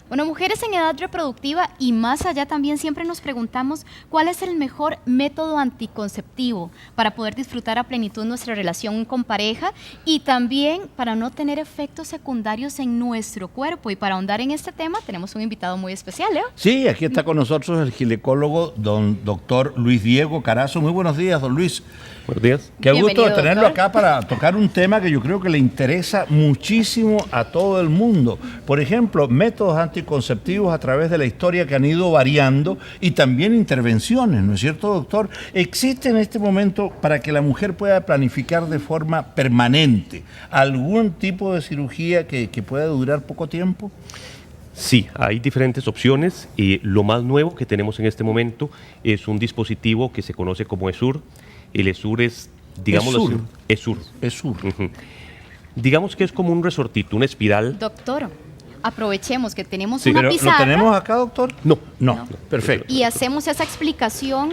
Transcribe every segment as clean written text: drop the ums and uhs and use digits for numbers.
Bueno, mujeres en edad reproductiva y más allá también siempre nos preguntamos cuál es el mejor método anticonceptivo para poder disfrutar a plenitud nuestra relación con pareja y también para no tener efectos secundarios en nuestro cuerpo. Y para ahondar en este tema tenemos un invitado muy especial, Leo. Sí, aquí está con nosotros el ginecólogo doctor Luis Diego Carazo. Muy buenos días, don Luis. Buenos días. Qué Bienvenido, gusto de tenerlo doctor. acá para tocar un tema que yo creo que le interesa muchísimo a todo el mundo. Por ejemplo, métodos anticonceptivos a través de la historia que han ido variando y también intervenciones, ¿no es cierto, doctor? ¿Existe en este momento para que la mujer pueda planificar de forma permanente algún tipo de cirugía que pueda durar poco tiempo? Sí, hay diferentes opciones. Lo más nuevo que tenemos en este momento es un dispositivo que se conoce como ESUR. El ESUR es, digámoslo así, ESUR. ESUR. Digamos que es como un resortito, una espiral. Doctor, aprovechemos que tenemos Sí, una ¿Pero pizarra lo tenemos acá, doctor? No. No, perfecto. y hacemos esa explicación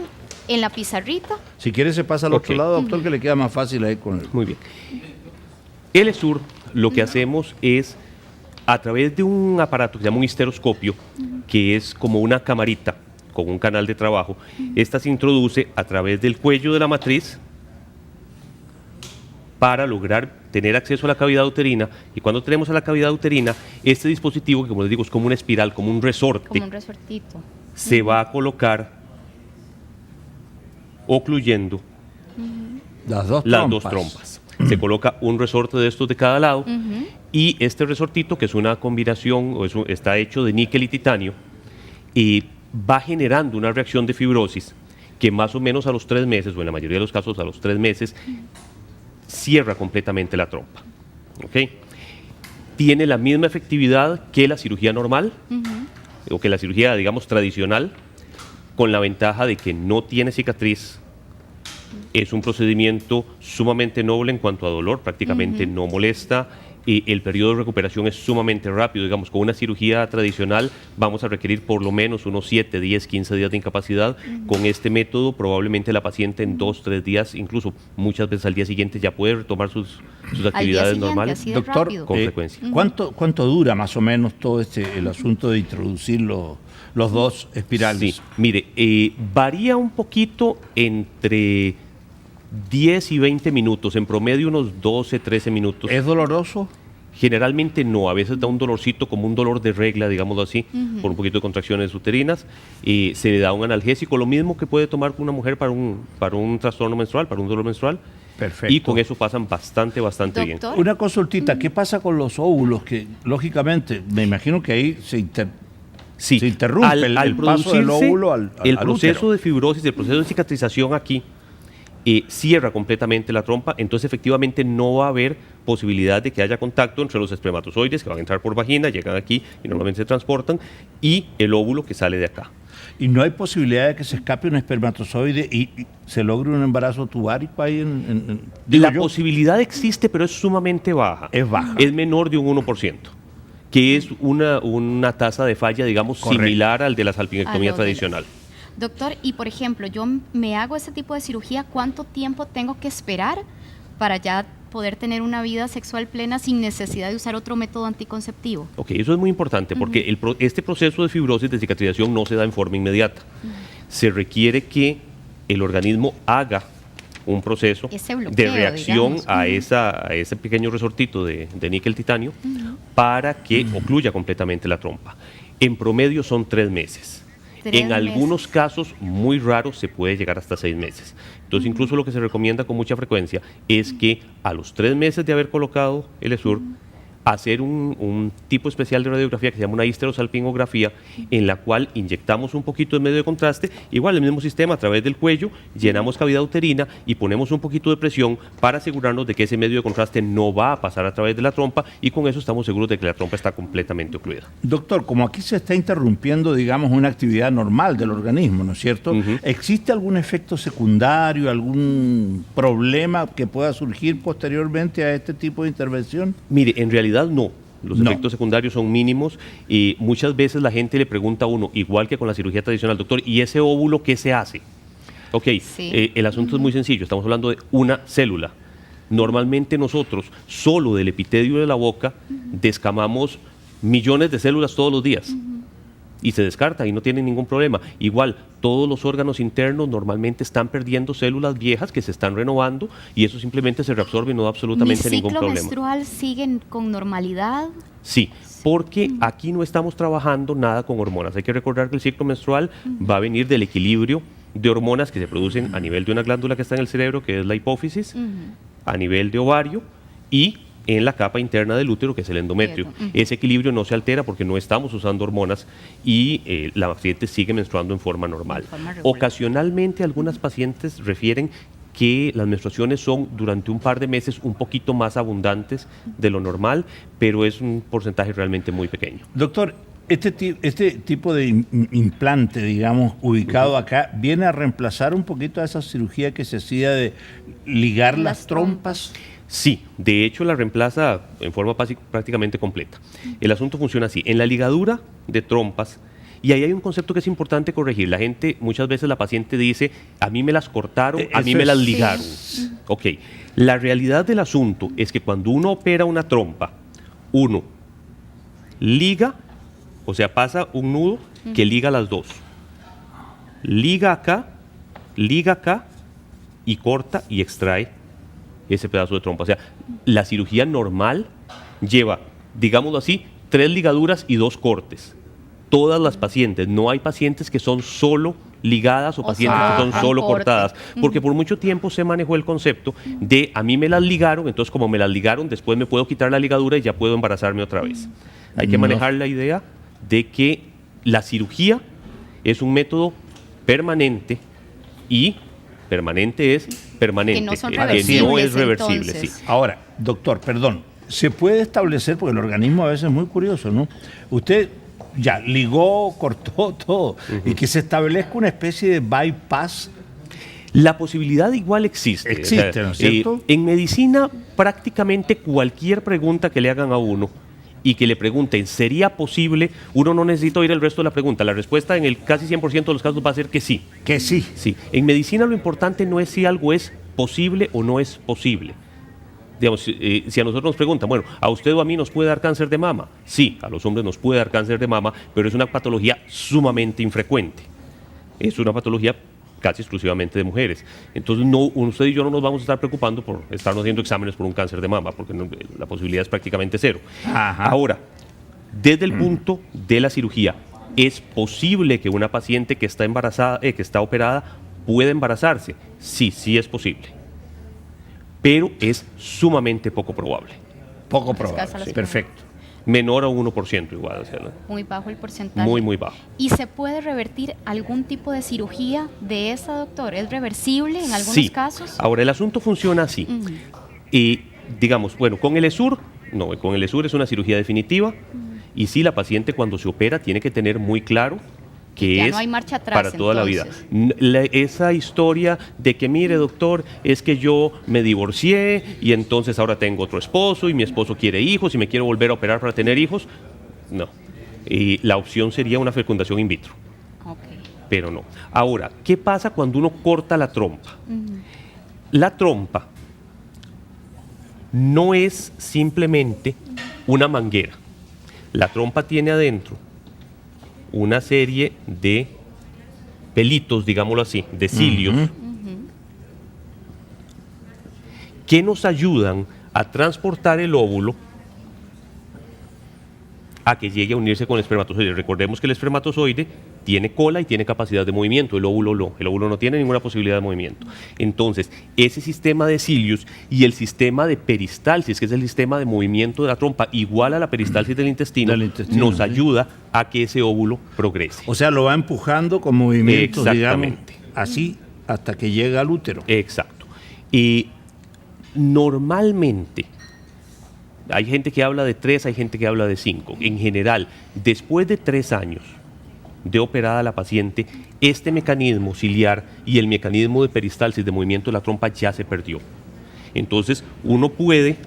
en la pizarrita. Si quiere se pasa al otro Ok. lado, doctor, que le queda más fácil ahí con él. Muy bien. El ESUR, lo que hacemos es, a través de un aparato que se llama un histeroscopio, que es como una camarita con un canal de trabajo, esta se introduce a través del cuello de la matriz para lograr tener acceso a la cavidad uterina. Y cuando tenemos a la cavidad uterina, este dispositivo, que como les digo, es como una espiral, como un resorte, Como un resortito. se va a colocar ocluyendo Las dos las dos trompas. Se coloca un resorte de estos de cada lado y este resortito, que es una combinación, está hecho de níquel y titanio, y va generando una reacción de fibrosis que más o menos a los 3 meses, o en la mayoría de los casos a los 3 meses, cierra completamente la trompa. ¿Ok? Tiene la misma efectividad que la cirugía normal, o que la cirugía, digamos, tradicional, con la ventaja de que no tiene cicatriz. Es un procedimiento sumamente noble en cuanto a dolor, prácticamente no molesta. Y el periodo de recuperación es sumamente rápido. Digamos, con una cirugía tradicional vamos a requerir por lo menos unos 7, 10, 15 días de incapacidad. Con este método probablemente la paciente en 2, 3 días, incluso muchas veces al día siguiente, ya puede retomar sus actividades siguiente, normales. así de Doctor, rápido. Con frecuencia. ¿cuánto dura más o menos todo el asunto de introducir los dos espirales? Sí, mire, varía un poquito entre 10 y 20 minutos, en promedio unos 12, 13 minutos. ¿Es doloroso? Generalmente no, a veces da un dolorcito como un dolor de regla, digámoslo así, por un poquito de contracciones uterinas, y se le da un analgésico, lo mismo que puede tomar una mujer para un trastorno menstrual, para un dolor menstrual. Perfecto. Y con eso pasan bastante bien. Doctor. Una consultita, ¿qué pasa con los óvulos? Que lógicamente, me imagino que ahí se interrumpe el paso del producirse óvulo al el al proceso útero. de fibrosis, el proceso de cicatrización aquí, cierra completamente la trompa, entonces efectivamente no va a haber posibilidad de que haya contacto entre los espermatozoides que van a entrar por vagina, llegan aquí y normalmente se transportan, y el óvulo que sale de acá. Y no hay posibilidad de que se escape un espermatozoide y se logre un embarazo tubárico ahí digo La yo, posibilidad existe, pero es sumamente baja. Es baja. Es menor de un 1%, que es una tasa de falla, digamos, Correcto. similar al de la salpingectomía A lo de- tradicional. Doctor, y por ejemplo, yo me hago ese tipo de cirugía, ¿cuánto tiempo tengo que esperar para ya poder tener una vida sexual plena sin necesidad de usar otro método anticonceptivo? Ok, eso es muy importante porque este proceso de fibrosis, de cicatrización, no se da en forma inmediata. Se requiere que el organismo haga un proceso Ese bloqueo, de reacción digamos. a ese pequeño resortito de níquel titanio para que ocluya completamente la trompa. En promedio son 3 meses. 3 En meses. algunos casos muy raros se puede llegar hasta 6 meses. Entonces, incluso lo que se recomienda con mucha frecuencia es que a los 3 meses de haber colocado el ESUR, hacer un tipo especial de radiografía que se llama una histerosalpingografía, en la cual inyectamos un poquito de medio de contraste, igual el mismo sistema a través del cuello, llenamos cavidad uterina y ponemos un poquito de presión para asegurarnos de que ese medio de contraste no va a pasar a través de la trompa, y con eso estamos seguros de que la trompa está completamente ocluida. Doctor, como aquí se está interrumpiendo, digamos, una actividad normal del organismo, ¿no es cierto? ¿Existe algún efecto secundario, algún problema que pueda surgir posteriormente a este tipo de intervención? Mire, en realidad no. Los No. efectos secundarios son mínimos y muchas veces la gente le pregunta a uno, igual que con la cirugía tradicional, doctor, ¿y ese óvulo qué se hace? Ok, Sí. el asunto es muy sencillo, estamos hablando de una célula. Normalmente nosotros, solo del epitelio de la boca, descamamos millones de células todos los días. Y se descarta y no tiene ningún problema. Igual, todos los órganos internos normalmente están perdiendo células viejas que se están renovando y eso simplemente se reabsorbe y no da absolutamente ningún problema. ¿Mi ciclo menstrual sigue con normalidad? Sí, porque aquí no estamos trabajando nada con hormonas. Hay que recordar que el ciclo menstrual va a venir del equilibrio de hormonas que se producen a nivel de una glándula que está en el cerebro, que es la hipófisis, a nivel de ovario y en la capa interna del útero, que es el endometrio. Ese equilibrio no se altera porque no estamos usando hormonas y la paciente sigue menstruando en forma normal. Ocasionalmente algunas pacientes refieren que las menstruaciones son durante un par de meses un poquito más abundantes de lo normal, pero es un porcentaje realmente muy pequeño. Doctor, este tipo de implante, digamos, ubicado acá, ¿viene a reemplazar un poquito a esa cirugía que se hacía de ligar las trompas? Sí, de hecho la reemplaza en forma prácticamente completa. El asunto funciona así, en la ligadura de trompas, y ahí hay un concepto que es importante corregir. La gente, muchas veces la paciente dice, a mí me las cortaron, a mí me las ligaron. Sí. Ok, la realidad del asunto es que cuando uno opera una trompa, uno liga, o sea, pasa un nudo que liga las dos. Liga acá y corta y extrae ese pedazo de trompa. O sea, la cirugía normal lleva, digámoslo así, 3 ligaduras y 2 cortes. Todas las pacientes, no hay pacientes que son solo ligadas o pacientes que son solo cortadas, porque por mucho tiempo se manejó el concepto de a mí me las ligaron, entonces como me las ligaron, después me puedo quitar la ligadura y ya puedo embarazarme otra vez. Hay que manejar la idea de que la cirugía es un método permanente y permanente es permanente, que no son que no es reversible. Sí. Ahora, doctor, perdón, se puede establecer, porque el organismo a veces es muy curioso, ¿no? Usted ya ligó, cortó todo, y que se establezca una especie de bypass. La posibilidad igual existe. Existe, o sea, ¿no es cierto? En medicina, prácticamente cualquier pregunta que le hagan a uno y que le pregunten, ¿sería posible? Uno no necesita oír el resto de la pregunta. La respuesta en el casi 100% de los casos va a ser que sí. Que sí. Sí. En medicina lo importante no es si algo es posible o no es posible. Digamos, si a nosotros nos preguntan, bueno, ¿a usted o a mí nos puede dar cáncer de mama? Sí, a los hombres nos puede dar cáncer de mama, pero es una patología sumamente infrecuente. Es una patología casi exclusivamente de mujeres. Entonces, usted y yo no nos vamos a estar preocupando por estarnos haciendo exámenes por un cáncer de mama, porque la posibilidad es prácticamente cero. Ajá. Ahora, desde el punto de la cirugía, ¿es posible que una paciente que está embarazada, que está operada, pueda embarazarse? Sí, sí es posible. Pero es sumamente poco probable. Poco probable, sí. Perfecto. Menor a 1% igual. O sea, ¿no? Muy bajo el porcentaje. Muy, muy bajo. ¿Y se puede revertir algún tipo de cirugía de esta, doctor? ¿Es reversible en algunos casos? Ahora, el asunto funciona así. Y digamos, bueno, con el ESUR, no, con el ESUR es una cirugía definitiva. Y sí, la paciente cuando se opera tiene que tener muy claro que ya es no hay marcha atrás, para toda la vida. Esa historia de que, mire, doctor, es que yo me divorcié y entonces ahora tengo otro esposo y mi esposo quiere hijos y me quiero volver a operar para tener hijos, no. Y la opción sería una fecundación in vitro. Okay. Pero no. Ahora, ¿qué pasa cuando uno corta la trompa? La trompa no es simplemente una manguera. La trompa tiene adentro una serie de pelitos, digámoslo así, de cilios, que nos ayudan a transportar el óvulo a que llegue a unirse con el espermatozoide. Recordemos que el espermatozoide tiene cola y tiene capacidad de movimiento, el óvulo no. El óvulo no tiene ninguna posibilidad de movimiento. Entonces, ese sistema de cilios y el sistema de peristalsis, que es el sistema de movimiento de la trompa, igual a la peristalsis del intestino, nos ayuda a que ese óvulo progrese. O sea, lo va empujando con movimientos, digamos, así hasta que llega al útero. Exacto. Y normalmente, hay gente que habla de 3, hay gente que habla de 5. En general, después de 3 años de operada la paciente, este mecanismo ciliar y el mecanismo de peristalsis de movimiento de la trompa ya se perdió. Entonces, uno puede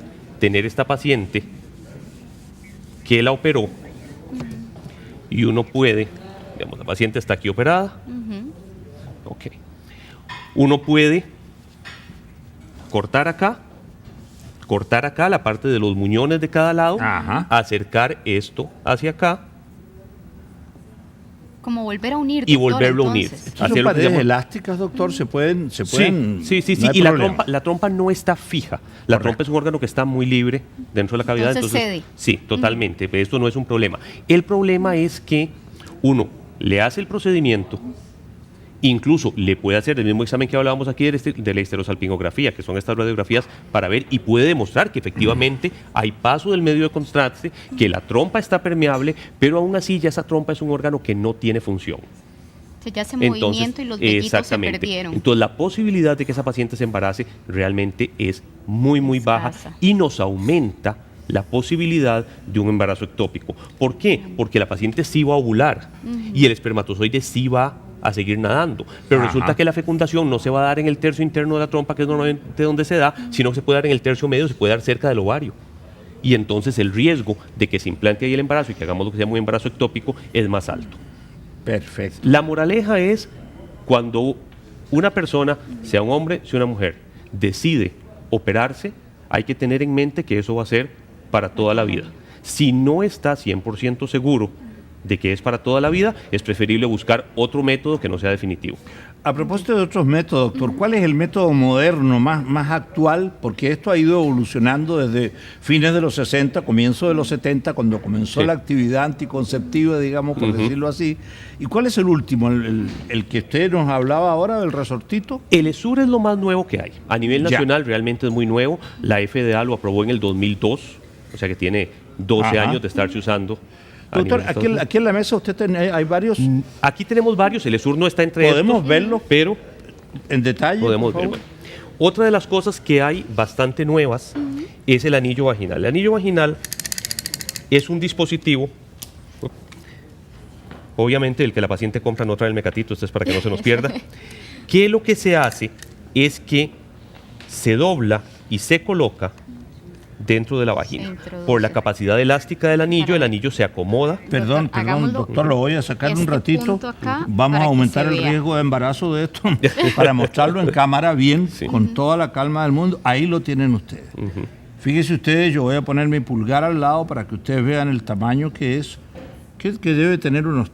tener esta paciente que la operó y uno puede, digamos, la paciente está aquí operada. Ok. Uno puede cortar acá cortar acá la parte de los muñones de cada lado, Ajá. acercar esto hacia acá Como volver a unir, y doctor, volverlo a unir. entonces. Estas Hacer son lo que paredes llama- elásticas, doctor, se pueden, Sí, no y hay la problema. trompa no está fija. La trompa es un órgano que está muy libre dentro de la cavidad. Entonces cede. Sí, totalmente. Esto no es un problema. El problema es que uno le hace el procedimiento, incluso le puede hacer el mismo examen que hablábamos aquí de la histerosalpingografía, que son estas radiografías, para ver y puede demostrar que efectivamente hay paso del medio de contraste, que la trompa está permeable, pero aún así ya esa trompa es un órgano que no tiene función. Se ya hace movimiento y los vellitos se exactamente. perdieron. Entonces, la posibilidad de que esa paciente se embarace realmente es muy, muy baja Escasa. y nos aumenta la posibilidad de un embarazo ectópico. ¿Por qué? Porque la paciente sí va a ovular y el espermatozoide sí va a seguir nadando, pero Ajá. resulta que la fecundación no se va a dar en el tercio interno de la trompa, que es normalmente donde se da, sino que se puede dar en el tercio medio, se puede dar cerca del ovario. Y entonces el riesgo de que se implante ahí el embarazo y que hagamos lo que se llama un embarazo ectópico es más alto. Perfecto. La moraleja es cuando una persona, sea un hombre, sea una mujer, decide operarse, hay que tener en mente que eso va a ser para toda la vida. Si no está 100% seguro de que es para toda la vida, es preferible buscar otro método que no sea definitivo. A propósito de otros métodos, doctor, ¿cuál es el método moderno, más actual? Porque esto ha ido evolucionando desde fines de los 60, comienzo de los 70, cuando comenzó Sí. la actividad anticonceptiva, digamos, por decirlo así. ¿Y cuál es el último, el que usted nos hablaba ahora, del resortito? El ESUR es lo más nuevo que hay. A nivel Ya. nacional realmente es muy nuevo. La FDA lo aprobó en el 2002, o sea que tiene 12 Ajá. años de estarse usando. a Doctor, nivel de Estados Unidos. aquí en la mesa usted hay varios, Aquí tenemos varios, el ESUR no está entre ¿Podemos estos, verlo? pero en detalle. podemos por ver. favor. Bueno. Otra de las cosas que hay bastante nuevas es el anillo vaginal. El anillo vaginal es un dispositivo, obviamente el que la paciente compra no trae el mecatito, esto es para que no se nos pierda, que lo que se hace es que se dobla y se coloca dentro de la vagina. introduce. Por la capacidad elástica del anillo, el anillo se acomoda. Perdón, Doctor, hagámoslo. doctor, lo voy a sacar un Este ratito. punto acá Vamos para a que aumentar se el vea. riesgo de embarazo de esto para mostrarlo en cámara bien, con toda la calma del mundo. Ahí lo tienen ustedes. Fíjense ustedes, yo voy a poner mi pulgar al lado para que ustedes vean el tamaño que es, que debe tener unos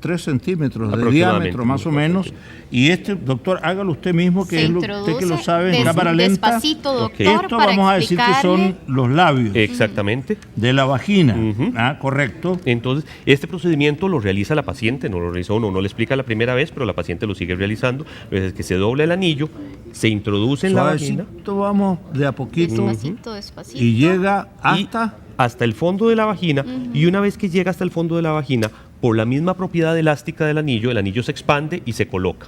3 centímetros de Aproximadamente, diámetro más o unos menos. 4 Y este, doctor, hágalo usted mismo, que Se es usted que lo introduce sabe, en cámara lenta. despacito, doctor, Esto para vamos a decir que son explicarle. los labios Exactamente. de la vagina. Correcto. Entonces, este procedimiento lo realiza la paciente, no lo realiza uno, no le explica la primera vez, pero la paciente lo sigue realizando. Es que se dobla el anillo, se introduce en la vagina Suavecito, vamos de a poquito. Despacito, despacito. Y llega y hasta... hasta el fondo de la vagina. Y una vez que llega hasta el fondo de la vagina, por la misma propiedad elástica del anillo, el anillo se expande y se coloca.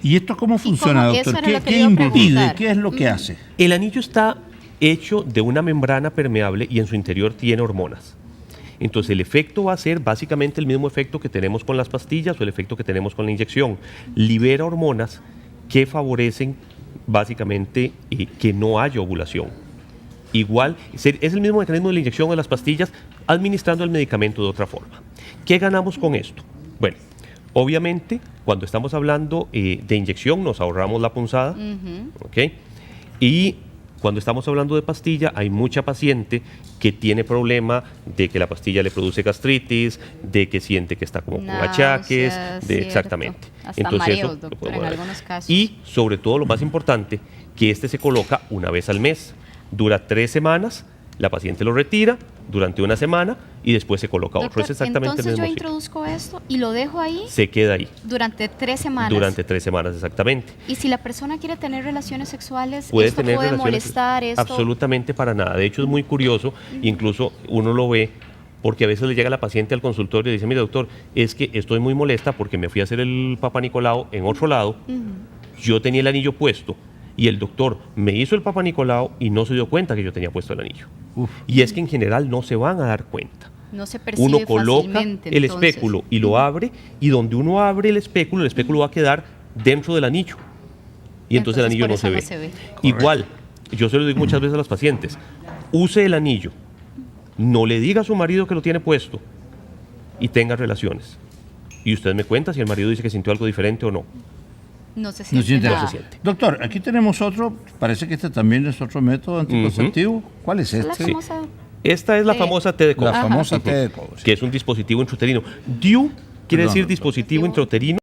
¿Y esto cómo funciona, cómo? doctor? Eso era lo que ¿Qué le iba a impide? preguntar. ¿Qué es lo que hace? El anillo está hecho de una membrana permeable y en su interior tiene hormonas. Entonces el efecto va a ser básicamente el mismo efecto que tenemos con las pastillas o el efecto que tenemos con la inyección. Libera hormonas que favorecen básicamente que no haya ovulación. Igual, es el mismo mecanismo de la inyección o de las pastillas, administrando el medicamento de otra forma. ¿Qué ganamos con esto? Bueno, obviamente, cuando estamos hablando de inyección, nos ahorramos la punzada, ¿ok? Y cuando estamos hablando de pastilla, hay mucha paciente que tiene problema de que la pastilla le produce gastritis, de que siente que está como con Náuseas, achaques, cierto. exactamente. Hasta mareos, lo doctor, podemos en ver. algunos casos. Y sobre todo, lo más importante, que este se coloca una vez al mes. Dura 3 semanas, la paciente lo retira durante una semana y después se coloca otro. Doctor, Es exactamente el entonces mismo yo ciclo. introduzco esto y lo dejo ahí Se queda ahí durante 3 semanas. durante 3 semanas, exactamente. Y si la persona quiere tener relaciones sexuales, Puede esto tener puede relaciones molestar, esto... absolutamente para nada. De hecho, es muy curioso, incluso uno lo ve, porque a veces le llega la paciente al consultorio y dice, mire doctor, es que estoy muy molesta porque me fui a hacer el Papa Nicolau en otro lado, yo tenía el anillo puesto y el doctor me hizo el Papa Nicolau y no se dio cuenta que yo tenía puesto el anillo. Uf. Y es que en general no se van a dar cuenta. No se percibe Uno coloca fácilmente, el entonces. espéculo y lo abre, y donde uno abre el espéculo va a quedar dentro del anillo. Y entonces el anillo por no eso se ve. no se ve. Igual, yo se lo digo muchas veces a los pacientes, use el anillo, no le diga a su marido que lo tiene puesto y tenga relaciones. Y usted me cuenta si el marido dice que sintió algo diferente o no. No se No siente siente nada. No se siente. Doctor, aquí tenemos otro, parece que este también es otro método anticonceptivo. ¿Cuál es Es la este? famosa... Esta es la Sí. famosa T de La cobre, famosa T de cobre. que es un dispositivo intrauterino. DIU quiere Perdón, decir doctor. dispositivo intrauterino